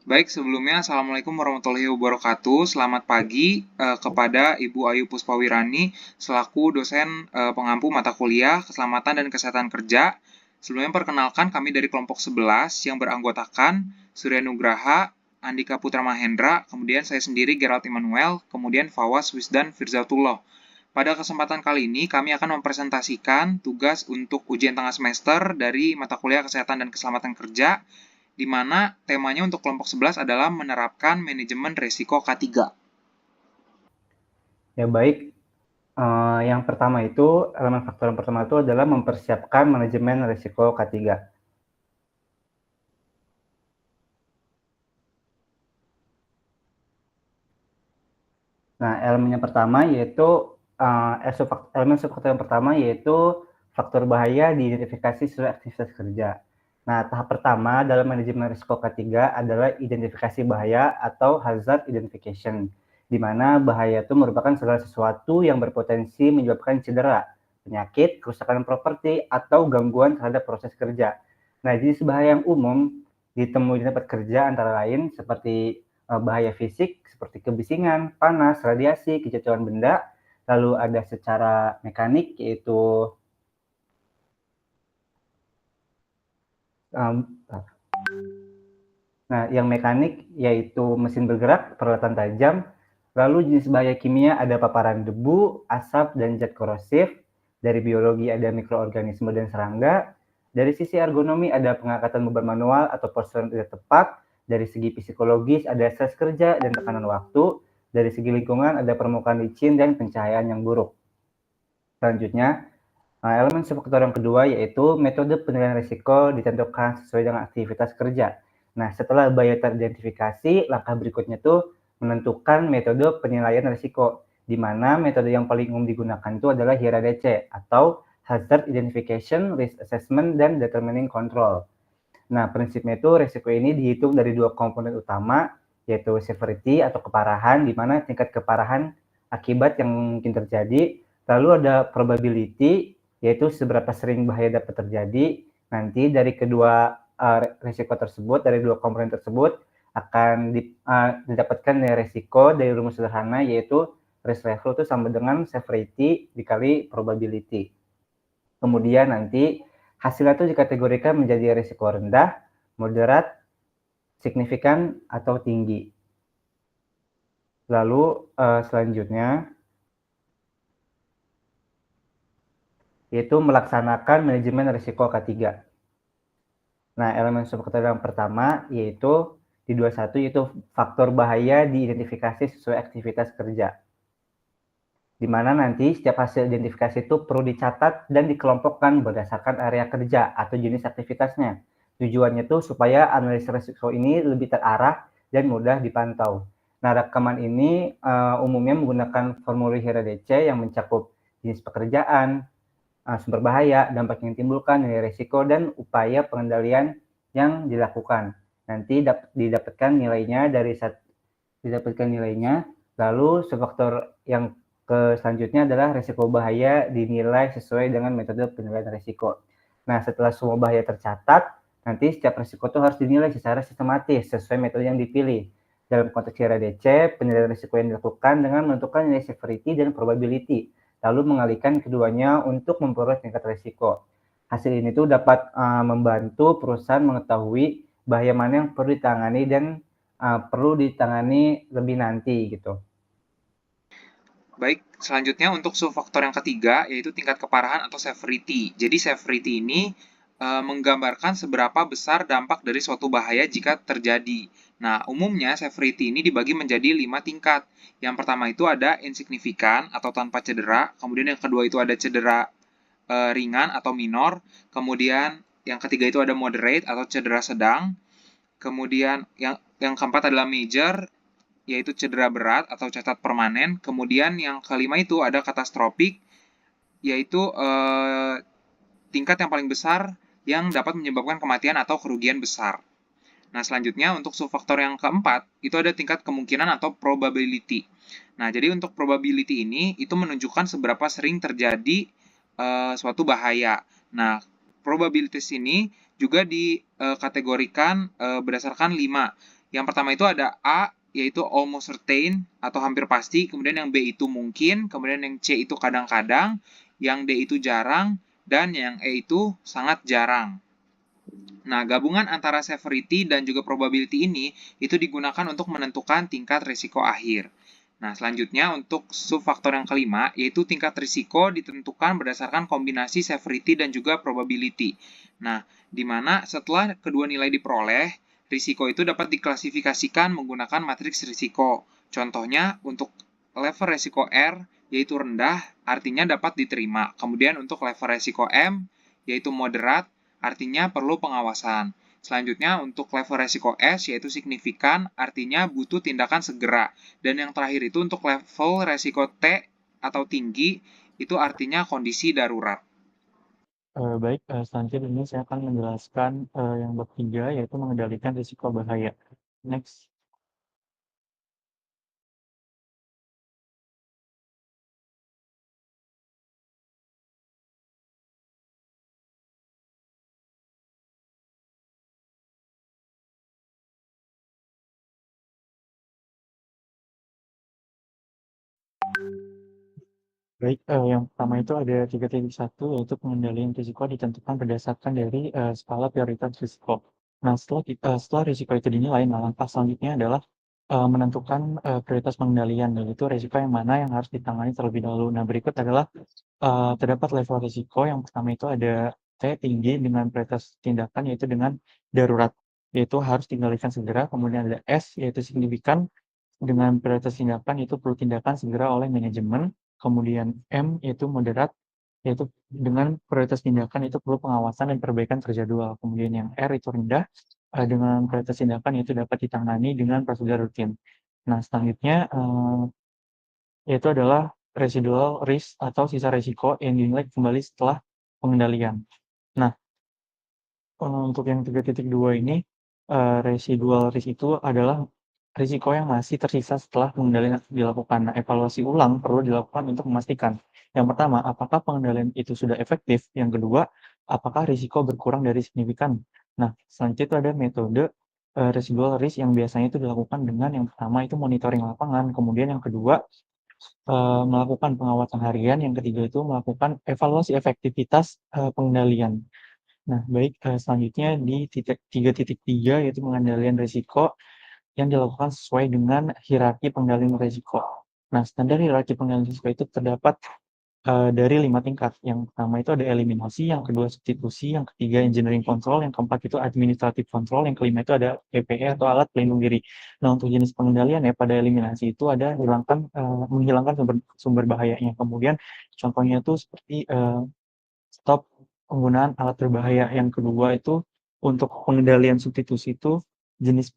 Baik, sebelumnya Assalamualaikum warahmatullahi wabarakatuh. Selamat pagi kepada Ibu Ayu Puspawirani selaku dosen pengampu mata kuliah Keselamatan dan Kesehatan Kerja. Sebelumnya perkenalkan kami dari kelompok 11 yang beranggotakan Surya Nugraha, Andika Putra Mahendra, kemudian saya sendiri Gerald Immanuel, kemudian Fawas Wisdan Firzatullah. Pada kesempatan kali ini kami akan mempresentasikan tugas untuk ujian tengah semester dari mata kuliah Kesehatan dan Keselamatan Kerja di mana temanya untuk kelompok 11 adalah menerapkan manajemen risiko K3. Ya baik, yang pertama itu, elemen faktor yang pertama itu adalah mempersiapkan manajemen risiko K3. Nah, elemen yang pertama yaitu, elemen subfaktor yang pertama yaitu faktor bahaya diidentifikasi sesuai aktivitas kerja. Nah, tahap pertama dalam manajemen risiko K3 adalah identifikasi bahaya atau hazard identification, di mana bahaya itu merupakan segala sesuatu yang berpotensi menyebabkan cedera, penyakit, kerusakan properti, atau gangguan terhadap proses kerja. Nah, jenis bahaya yang umum ditemui di tempat kerja antara lain seperti bahaya fisik seperti kebisingan, panas, radiasi, kejatuhan benda. Lalu ada secara mekanik yaitu um, Nah, yang mekanik yaitu mesin bergerak, peralatan tajam. Lalu jenis bahaya kimia ada paparan debu, asap, dan zat korosif. Dari biologi ada mikroorganisme dan serangga. Dari sisi ergonomi ada pengangkatan beban manual atau postur yang tidak tepat. Dari segi psikologis ada stres kerja dan tekanan waktu. Dari segi lingkungan ada permukaan licin dan pencahayaan yang buruk. Selanjutnya, elemen subfaktor yang kedua yaitu metode penilaian risiko ditentukan sesuai dengan aktivitas kerja. Nah, setelah bahaya teridentifikasi, langkah berikutnya itu menentukan metode penilaian risiko, di mana metode yang paling umum digunakan itu adalah HIRA-DC atau Hazard Identification, Risk Assessment, dan Determining Control. Nah, prinsipnya itu risiko ini dihitung dari dua komponen utama, yaitu severity atau keparahan, di mana tingkat keparahan akibat yang mungkin terjadi, lalu ada probability, yaitu seberapa sering bahaya dapat terjadi. Nanti dari kedua risiko tersebut, dari dua komponen tersebut, akan didapatkan nilai risiko dari rumus sederhana, yaitu risk level itu sama dengan severity dikali probability. Kemudian nanti hasilnya itu dikategorikan menjadi risiko rendah, moderat, signifikan, atau tinggi. Lalu selanjutnya yaitu melaksanakan manajemen risiko K3. Nah, elemen subfaktor yang pertama yaitu di 21 yaitu faktor bahaya diidentifikasi sesuai aktivitas kerja. Di mana nanti setiap hasil identifikasi itu perlu dicatat dan dikelompokkan berdasarkan area kerja atau jenis aktivitasnya. Tujuannya itu supaya analisis risiko ini lebih terarah dan mudah dipantau. Nah, rekaman ini umumnya menggunakan formulir HIRA-DC yang mencakup jenis pekerjaan, sumber bahaya, dampak yang ditimbulkan, nilai risiko, dan upaya pengendalian yang dilakukan. Nanti didapatkan nilainya, lalu subfaktor yang selanjutnya adalah risiko bahaya dinilai sesuai dengan metode penilaian risiko. Nah, setelah semua bahaya tercatat, nanti setiap risiko itu harus dinilai secara sistematis sesuai metode yang dipilih. Dalam konteks HIRA-DC, penilaian risiko yang dilakukan dengan menentukan nilai severity dan probability, lalu mengalihkan keduanya untuk memperoleh tingkat risiko. Hasil ini tuh dapat membantu perusahaan mengetahui bahaya mana yang perlu ditangani dan perlu ditangani lebih nanti gitu. Baik, selanjutnya untuk subfaktor yang ketiga yaitu tingkat keparahan atau severity. Jadi severity ini menggambarkan seberapa besar dampak dari suatu bahaya jika terjadi. Nah, umumnya severity ini dibagi menjadi 5 tingkat. Yang pertama itu ada insignifikan atau tanpa cedera, kemudian yang kedua itu ada cedera ringan atau minor, kemudian yang ketiga itu ada moderate atau cedera sedang, kemudian yang keempat adalah major, yaitu cedera berat atau cacat permanen. Kemudian yang kelima itu ada katastropik, yaitu tingkat yang paling besar yang dapat menyebabkan kematian atau kerugian besar. Nah, selanjutnya untuk subfaktor yang keempat, itu ada tingkat kemungkinan atau probability. Nah, jadi untuk probability ini, itu menunjukkan seberapa sering terjadi suatu bahaya. Nah, probabilities ini juga dikategorikan berdasarkan 5, Yang pertama itu ada A, yaitu almost certain atau hampir pasti, kemudian yang B itu mungkin, kemudian yang C itu kadang-kadang, yang D itu jarang, dan yang E itu sangat jarang. Nah, gabungan antara severity dan juga probability ini itu digunakan untuk menentukan tingkat risiko akhir. Nah, selanjutnya untuk subfaktor yang kelima, yaitu tingkat risiko ditentukan berdasarkan kombinasi severity dan juga probability. Nah, di mana setelah kedua nilai diperoleh, risiko itu dapat diklasifikasikan menggunakan matriks risiko. Contohnya, untuk level risiko R, yaitu rendah, artinya dapat diterima. Kemudian untuk level risiko M, yaitu moderat, artinya perlu pengawasan. Selanjutnya untuk level resiko S yaitu signifikan, artinya butuh tindakan segera. Dan yang terakhir itu untuk level resiko T atau tinggi, itu artinya kondisi darurat. Baik, selanjutnya ini saya akan menjelaskan yang bab 3, yaitu mengendalikan risiko bahaya. Next. Baik, yang pertama itu ada 3.1, yaitu pengendalian risiko ditentukan berdasarkan dari skala prioritas risiko. Nah, setelah risiko itu dinilai, nah langkah selanjutnya adalah menentukan prioritas pengendalian, yaitu risiko yang mana yang harus ditangani terlebih dahulu. Nah, berikut adalah terdapat level risiko. Yang pertama itu ada T tinggi dengan prioritas tindakan, yaitu dengan darurat, yaitu harus ditinggalkan segera. Kemudian ada S, yaitu signifikan dengan prioritas tindakan, itu perlu tindakan segera oleh manajemen. Kemudian M, yaitu moderat, yaitu dengan prioritas tindakan itu perlu pengawasan dan perbaikan terjadwal. Kemudian yang R itu rendah, dengan prioritas tindakan itu dapat ditangani dengan prosedur rutin. Nah, selanjutnya yaitu adalah residual risk atau sisa risiko yang dinilai kembali setelah pengendalian. Nah, untuk yang 3.2 ini, residual risk itu adalah risiko yang masih tersisa setelah pengendalian dilakukan. Nah, evaluasi ulang perlu dilakukan untuk memastikan, yang pertama, apakah pengendalian itu sudah efektif? Yang kedua, apakah risiko berkurang dari signifikan? Nah, selanjutnya itu ada metode residual risk yang biasanya itu dilakukan dengan yang pertama itu monitoring lapangan, kemudian yang kedua melakukan pengawasan harian, yang ketiga itu melakukan evaluasi efektivitas pengendalian. Nah, baik, selanjutnya di 3.3, yaitu pengendalian risiko yang dilakukan sesuai dengan hierarki pengendalian risiko. Nah, standar hierarki pengendalian risiko itu terdapat dari 5 tingkat. Yang pertama itu ada eliminasi, yang kedua substitusi, yang ketiga engineering control, yang keempat itu administrative control, yang kelima itu ada PPE atau alat pelindung diri. Nah, untuk jenis pengendalian ya pada eliminasi itu ada menghilangkan sumber bahayanya. Kemudian contohnya itu seperti stop penggunaan alat berbahaya. Yang kedua itu untuk pengendalian substitusi itu jenis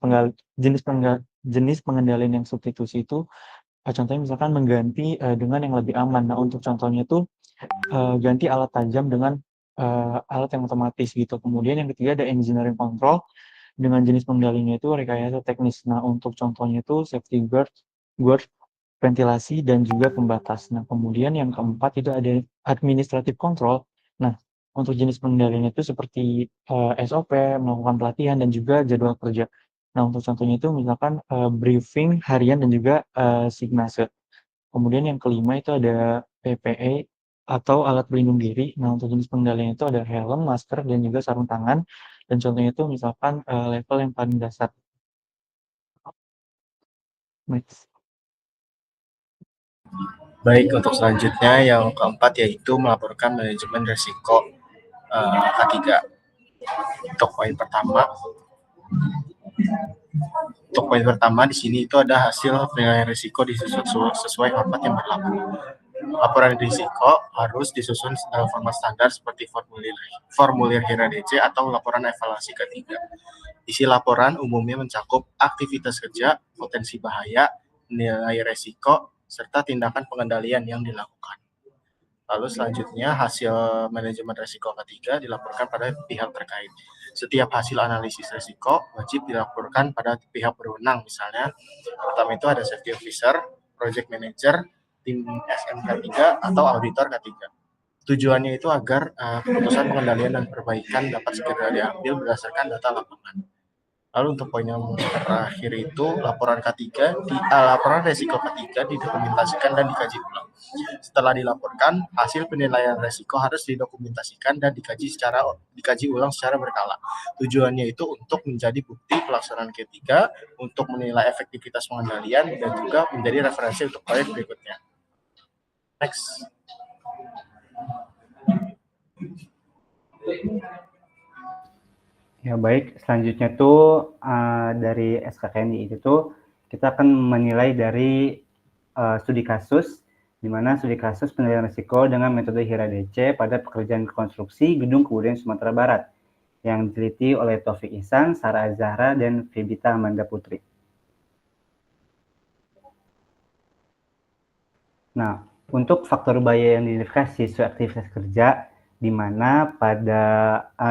pengendalian yang substitusi itu contohnya misalkan mengganti dengan yang lebih aman. Nah, untuk contohnya itu ganti alat tajam dengan alat yang otomatis gitu. Kemudian yang ketiga ada engineering control dengan jenis pengendaliannya itu rekayasa teknis. Nah, untuk contohnya itu safety guard, ventilasi dan juga pembatas. Nah, kemudian yang keempat itu ada administrative control. Nah, untuk jenis pengendaliannya itu seperti SOP, melakukan pelatihan dan juga jadwal kerja. Nah, untuk contohnya itu misalkan briefing harian dan juga signase. Kemudian yang kelima itu ada PPE atau alat pelindung diri. Nah, untuk jenis pengendalian itu ada helm, masker, dan juga sarung tangan. Dan contohnya itu misalkan level yang paling dasar. Next. Baik, untuk selanjutnya yang keempat yaitu melaporkan manajemen risiko K3. Untuk poin pertama di sini itu ada hasil penilaian risiko disusun sesuai format yang berlaku. Laporan risiko harus disusun dalam format standar seperti formulir HIRA DC atau laporan evaluasi K3. Isi laporan umumnya mencakup aktivitas kerja, potensi bahaya, nilai risiko, serta tindakan pengendalian yang dilakukan. Lalu selanjutnya hasil manajemen risiko K3 dilaporkan pada pihak terkait. Setiap hasil analisis risiko wajib dilaporkan pada pihak berwenang. Misalnya, pertama itu ada safety officer, project manager, tim SMK3, atau auditor K3. Tujuannya itu agar keputusan pengendalian dan perbaikan dapat segera diambil berdasarkan data lapangan. Lalu untuk poin yang terakhir itu laporan laporan resiko ketiga didokumentasikan dan dikaji ulang. Setelah dilaporkan, hasil penilaian resiko harus didokumentasikan dan dikaji ulang secara berkala. Tujuannya itu untuk menjadi bukti pelaksanaan ketiga, untuk menilai efektivitas pengendalian, dan juga menjadi referensi untuk proyek berikutnya. Next. Ya baik, selanjutnya tuh dari SKKNI itu tuh kita akan menilai dari studi kasus, di mana studi kasus penilaian risiko dengan metode HIRA DC pada pekerjaan konstruksi Gedung Kebudayaan Sumatera Barat yang diteliti oleh Taufik Ihsan, Sarah Azhara, dan Febita Amanda Putri. Nah, untuk faktor bahaya yang diidentifikasi sesuai aktivitas kerja, di mana pada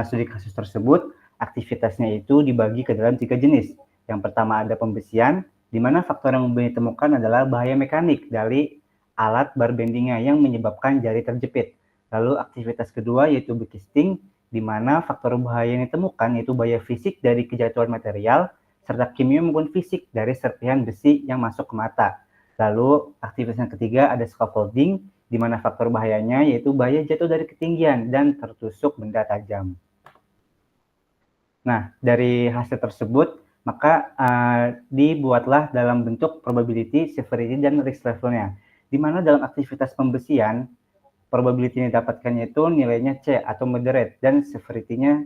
studi kasus tersebut aktivitasnya itu dibagi ke dalam 3 jenis. Yang pertama ada pembesian, di mana faktor yang ditemukan adalah bahaya mekanik dari alat bar bendingnya yang menyebabkan jari terjepit. Lalu aktivitas kedua yaitu bekisting, di mana faktor bahaya yang ditemukan yaitu bahaya fisik dari kejatuhan material, serta kimia maupun fisik dari serpihan besi yang masuk ke mata. Lalu aktivitas yang ketiga ada scaffolding, di mana faktor bahayanya yaitu bahaya jatuh dari ketinggian dan tertusuk benda tajam. Nah, dari hasil tersebut, maka dibuatlah dalam bentuk probability, severity, dan risk levelnya. Di mana dalam aktivitas pembesian, probability yang didapatkannya itu nilainya C atau moderate, dan severity-nya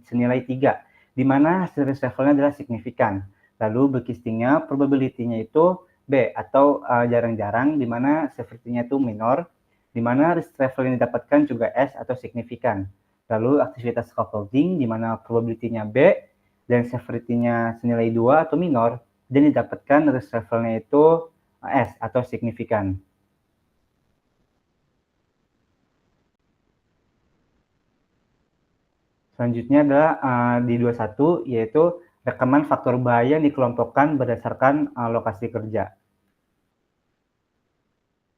senilai 3, di mana hasil risk levelnya adalah signifikan. Lalu bekistingnya, probability-nya itu B atau jarang-jarang, di mana severity-nya itu minor, di mana risk level yang didapatkan juga S atau signifikan. Lalu aktivitas scaffolding, di mana probability-nya B dan severity-nya senilai 2 atau minor, dan didapatkan risk level-nya itu S atau signifikan. Selanjutnya adalah di 21, yaitu rekaman faktor bahaya yang dikelompokkan berdasarkan lokasi kerja.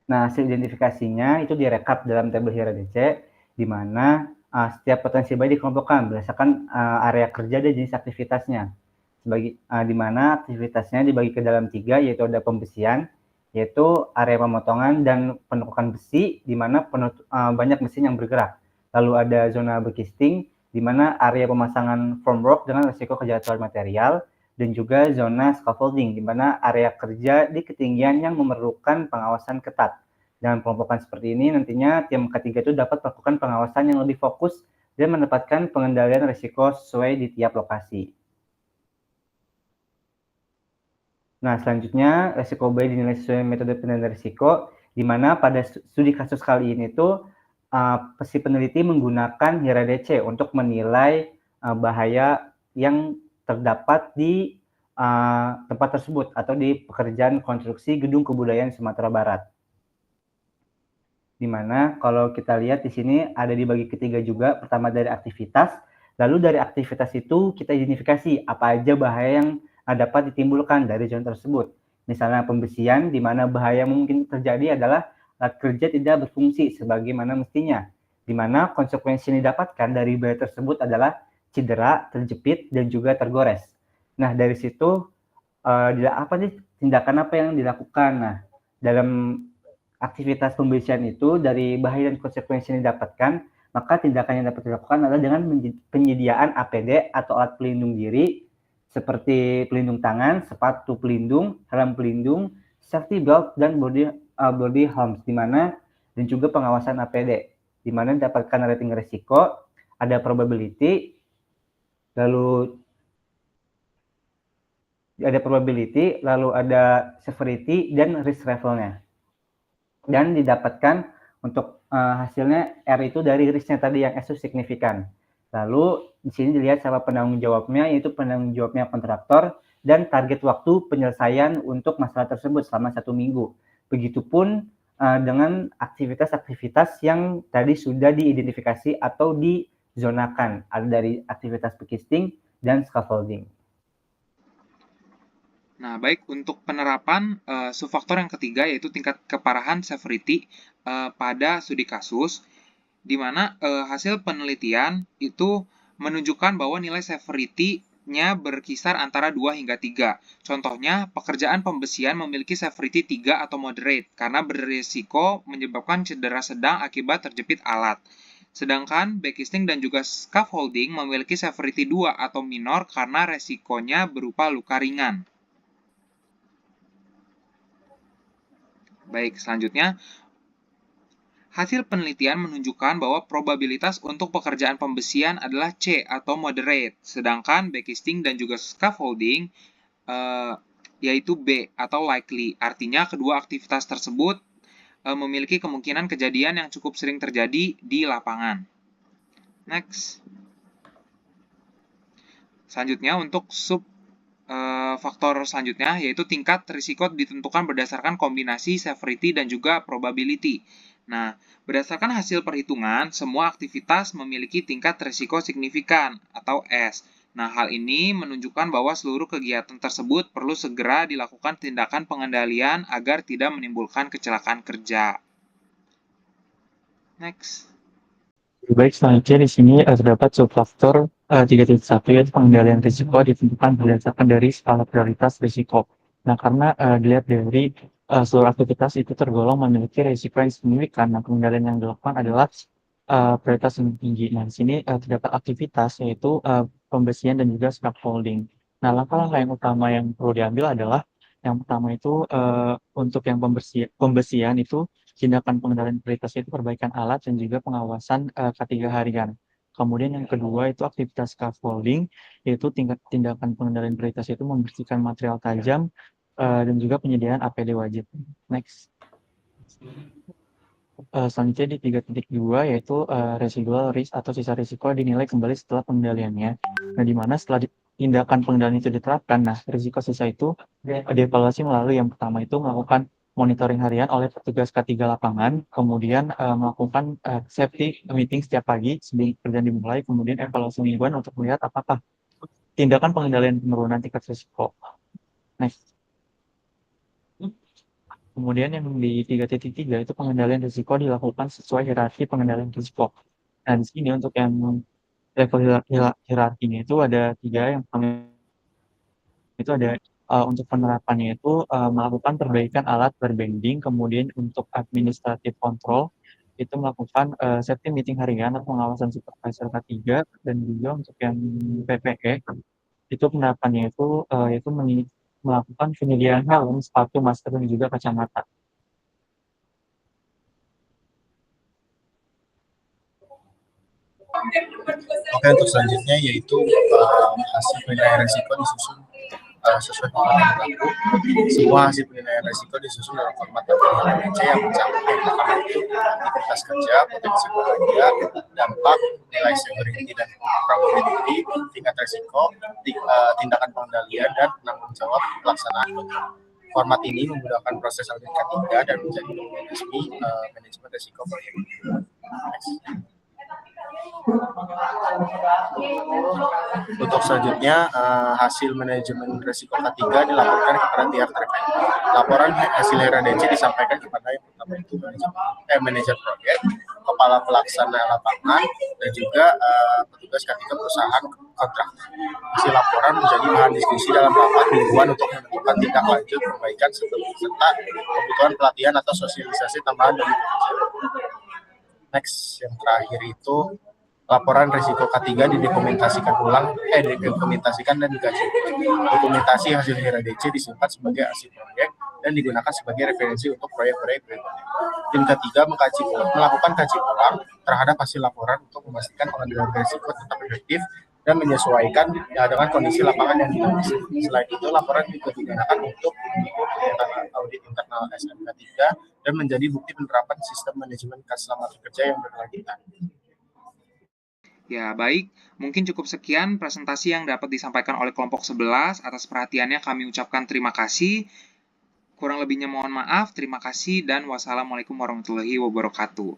Nah, hasil identifikasinya itu direkap dalam tabel HIRA DC, di mana setiap potensi bahaya dikelompokkan berdasarkan area kerja dan jenis aktivitasnya. Di mana aktivitasnya dibagi ke dalam 3, yaitu ada pembesian, yaitu area pemotongan dan penekukan besi, di mana banyak mesin yang bergerak. Lalu ada zona bekisting, di mana area pemasangan formwork dengan risiko kejatuhan material, dan juga zona scaffolding, di mana area kerja di ketinggian yang memerlukan pengawasan ketat. Dengan pengelompokan seperti ini, nantinya tim ketiga itu dapat melakukan pengawasan yang lebih fokus dan mendapatkan pengendalian risiko sesuai di tiap lokasi. Nah, selanjutnya risiko bahaya dinilai sesuai metode penilaian risiko, di mana pada studi kasus kali ini tuh si peneliti menggunakan HIRA DC untuk menilai bahaya yang terdapat di tempat tersebut atau di pekerjaan konstruksi Gedung Kebudayaan Sumatera Barat. Di mana kalau kita lihat di sini ada dibagi ketiga juga, pertama dari aktivitas, lalu dari aktivitas itu kita identifikasi apa aja bahaya yang dapat ditimbulkan dari zona tersebut. Misalnya pembesian, di mana bahaya mungkin terjadi adalah alat kerja tidak berfungsi sebagaimana mestinya, di mana konsekuensi yang didapatkan dari bahaya tersebut adalah cedera, terjepit, dan juga tergores. Nah, dari situ tindakan apa yang dilakukan? Nah, dalam aktivitas pembesian itu dari bahaya dan konsekuensi yang didapatkan, maka tindakan yang dapat dilakukan adalah dengan penyediaan APD atau alat pelindung diri seperti pelindung tangan, sepatu pelindung, helm pelindung, safety belt, dan body harness, di mana dan juga pengawasan APD, di mana didapatkan rating risiko, ada probability, lalu ada severity dan risk levelnya. Dan didapatkan untuk hasilnya R itu dari risknya tadi yang S itu signifikan. Lalu di sini dilihat siapa penanggung jawabnya, yaitu penanggung jawabnya kontraktor, dan target waktu penyelesaian untuk masalah tersebut selama 1 minggu. Begitupun dengan aktivitas-aktivitas yang tadi sudah diidentifikasi atau dizonakan, ada dari aktivitas bekisting dan scaffolding. Nah, baik untuk penerapan subfaktor yang ketiga yaitu tingkat keparahan severity pada studi kasus, di mana hasil penelitian itu menunjukkan bahwa nilai severity nya berkisar antara 2 hingga 3. Contohnya, pekerjaan pembesian memiliki severity 3 atau moderate karena berisiko menyebabkan cedera sedang akibat terjepit alat. Sedangkan backcasting dan juga scaffolding memiliki severity 2 atau minor karena resikonya berupa luka ringan. Baik, selanjutnya, hasil penelitian menunjukkan bahwa probabilitas untuk pekerjaan pembesian adalah C atau moderate, sedangkan backcasting dan juga scaffolding yaitu B atau likely. Artinya kedua aktivitas tersebut memiliki kemungkinan kejadian yang cukup sering terjadi di lapangan. Next. Selanjutnya untuk faktor selanjutnya yaitu tingkat risiko ditentukan berdasarkan kombinasi severity dan juga probability. Nah, berdasarkan hasil perhitungan, semua aktivitas memiliki tingkat risiko signifikan atau S. Nah, hal ini menunjukkan bahwa seluruh kegiatan tersebut perlu segera dilakukan tindakan pengendalian agar tidak menimbulkan kecelakaan kerja. Next. Baik, selanjutnya di sini terdapat subfaktor 3.1 yaitu pengendalian risiko ditentukan berdasarkan dari skala prioritas risiko. Nah, karena dilihat dari seluruh aktivitas itu tergolong memiliki risiko yang signifikan, nah pengendalian yang dilakukan adalah prioritas yang tinggi. Nah, di sini terdapat aktivitas yaitu pembesian dan juga scaffolding. Nah, langkah-langkah yang utama yang perlu diambil adalah yang pertama itu untuk yang pembesian itu tindakan pengendalian prioritas itu perbaikan alat dan juga pengawasan K3 harian. Kemudian yang kedua itu aktivitas scaffolding, yaitu tindakan pengendalian prioritas itu membersihkan material tajam dan juga penyediaan APD wajib. Next. Selanjutnya di 3.2 yaitu residual risk atau sisa risiko dinilai kembali setelah pengendaliannya. Nah, di mana setelah tindakan pengendalian itu diterapkan, nah risiko sisa itu dievaluasi melalui yang pertama itu melakukan monitoring harian oleh petugas K3 lapangan, kemudian melakukan safety meeting setiap pagi sebelum pekerjaan dimulai, kemudian evaluasi mingguan untuk melihat apakah tindakan pengendalian penurunan tingkat risiko. Next. Kemudian yang di 3.3 itu pengendalian risiko dilakukan sesuai hierarki pengendalian risiko. Nah, di sini untuk yang level hierarkinya itu ada 3. Yang pertama itu ada untuk penerapannya itu melakukan perbaikan alat berbending, kemudian untuk administratif control itu melakukan safety meeting harian atau pengawasan supervisor K3, dan juga untuk yang PPE itu penerapannya itu yaitu melakukan penyediaan helm, sepatu, masker, dan juga kacamata. Oke, untuk selanjutnya yaitu hasil penilaian risiko disusun sesuai format yang berlaku. Semua hasil penilaian risiko disusun dalam format ABC yang mencakup yang pertama itu aktivitas kerja, potensi bahaya, dampak, nilai severity dan probability, tingkat risiko, tindakan pengendalian, dan penanggung jawab pelaksanaan program. Format ini memudahkan proses audit K3 dan menjadi dokumen resmi manajemen risiko proyek. Untuk selanjutnya, hasil manajemen risiko K3 dilaporkan kepada pihak terkait. Laporan hasil HRDC disampaikan kepada yang pertama itu manajer proyek, kepala pelaksana lapangan, dan juga petugas K3 perusahaan kontrak. Hasil laporan menjadi bahan diskusi dalam rapat mingguan untuk menentukan tindak lanjut perbaikan serta kebutuhan pelatihan atau sosialisasi tambahan dari manajer. Next, yang terakhir itu laporan risiko K3 didokumentasikan dan dikaji. Dokumentasi hasil HRDC disimpan sebagai arsip proyek dan digunakan sebagai referensi untuk proyek-proyek berikutnya. Tim K3 melakukan kaji ulang terhadap hasil laporan untuk memastikan pengendalian risiko tetap efektif dan menyesuaikan dengan kondisi lapangan yang dinamis. Selain itu, laporan juga digunakan untuk mendukung kegiatan audit internal SMK3 dan menjadi bukti penerapan sistem manajemen keselamatan kerja yang berkelanjutan. Ya, baik. Mungkin cukup sekian presentasi yang dapat disampaikan oleh kelompok 11. Atas perhatiannya kami ucapkan terima kasih. Kurang lebihnya mohon maaf. Terima kasih dan wassalamualaikum warahmatullahi wabarakatuh.